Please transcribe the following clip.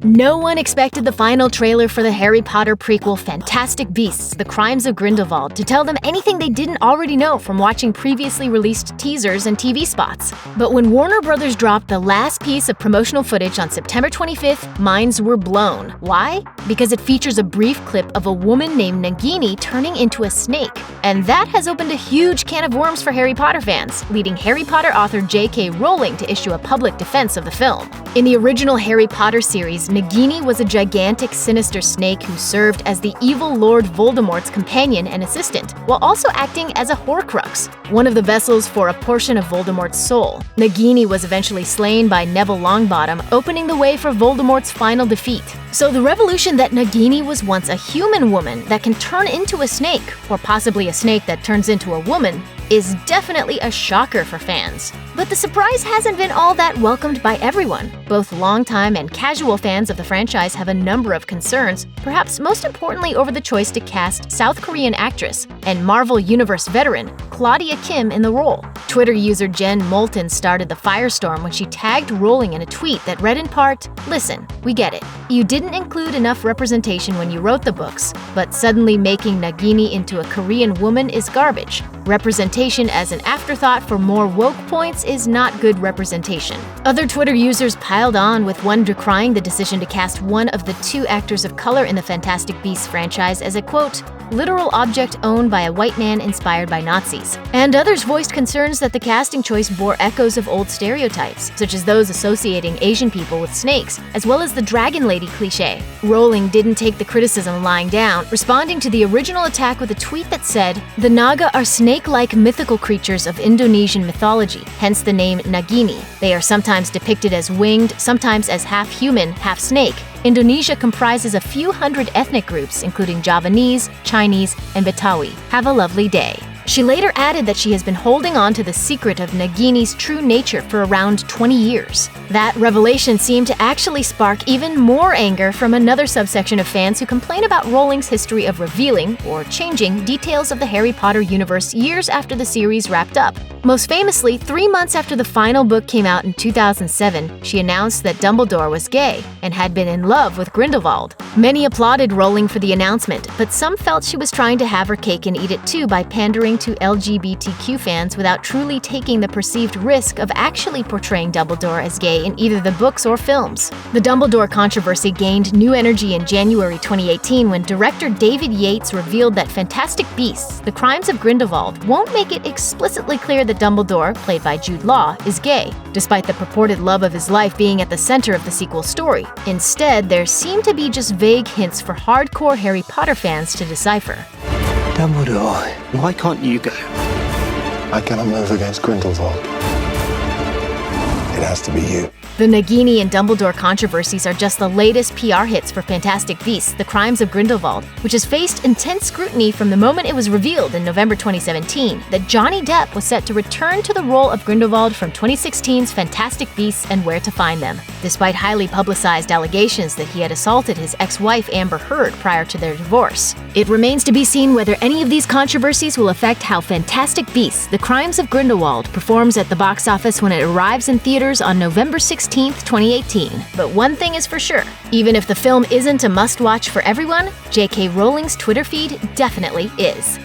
No one expected the final trailer for the Harry Potter prequel Fantastic Beasts: The Crimes of Grindelwald to tell them anything they didn't already know from watching previously released teasers and TV spots. But when Warner Brothers dropped the last piece of promotional footage on September 25th, minds were blown. Why? Because it features a brief clip of a woman named Nagini turning into a snake. And that has opened a huge can of worms for Harry Potter fans, leading Harry Potter author J.K. Rowling to issue a public defense of the film. In the original Harry Potter series, Nagini was a gigantic, sinister snake who served as the evil Lord Voldemort's companion and assistant, while also acting as a Horcrux, one of the vessels for a portion of Voldemort's soul. Nagini was eventually slain by Neville Longbottom, opening the way for Voldemort's final defeat. So the revelation that Nagini was once a human woman that can turn into a snake, or possibly a snake that turns into a woman, is definitely a shocker for fans. But the surprise hasn't been all that welcomed by everyone. Both longtime and casual fans of the franchise have a number of concerns, perhaps most importantly over the choice to cast South Korean actress and Marvel Universe veteran Claudia Kim in the role. Twitter user Jen Moulton started the firestorm when she tagged Rowling in a tweet that read in part, "Listen, we get it. You didn't include enough representation when you wrote the books, but suddenly making Nagini into a Korean woman is garbage. Representation as an afterthought for more woke points is not good representation." Other Twitter users piled on, with one decrying the decision to cast one of the two actors of color in the Fantastic Beasts franchise as a, quote, literal object owned by a white man inspired by Nazis. And others voiced concerns that the casting choice bore echoes of old stereotypes, such as those associating Asian people with snakes, as well as the dragon lady cliché. Rowling didn't take the criticism lying down, responding to the original attack with a tweet that said, "The Naga are snake-like mythical creatures of Indonesian mythology, hence the name Nagini. They are sometimes depicted as winged, sometimes as half-human, half-snake. Indonesia comprises a few hundred ethnic groups, including Javanese, Chinese, and Betawi. Have a lovely day." She later added that she has been holding on to the secret of Nagini's true nature for around 20 years. That revelation seemed to actually spark even more anger from another subsection of fans who complain about Rowling's history of revealing, or changing, details of the Harry Potter universe years after the series wrapped up. Most famously, 3 months after the final book came out in 2007, she announced that Dumbledore was gay and had been in love with Grindelwald. Many applauded Rowling for the announcement, but some felt she was trying to have her cake and eat it too by pandering to LGBTQ fans without truly taking the perceived risk of actually portraying Dumbledore as gay in either the books or films. The Dumbledore controversy gained new energy in January 2018 when director David Yates revealed that Fantastic Beasts: The Crimes of Grindelwald won't make it explicitly clear that Dumbledore, played by Jude Law, is gay, despite the purported love of his life being at the center of the sequel story. Instead, there seem to be just vague hints for hardcore Harry Potter fans to decipher. Dumbledore, why can't you go? I cannot move against Grindelwald. It has to be you. The Nagini and Dumbledore controversies are just the latest PR hits for Fantastic Beasts: The Crimes of Grindelwald, which has faced intense scrutiny from the moment it was revealed in November 2017 that Johnny Depp was set to return to the role of Grindelwald from 2016's Fantastic Beasts and Where to Find Them, despite highly publicized allegations that he had assaulted his ex-wife Amber Heard prior to their divorce. It remains to be seen whether any of these controversies will affect how Fantastic Beasts: The Crimes of Grindelwald performs at the box office when it arrives in theaters on November 16th, 2018. But one thing is for sure, even if the film isn't a must-watch for everyone, J.K. Rowling's Twitter feed definitely is.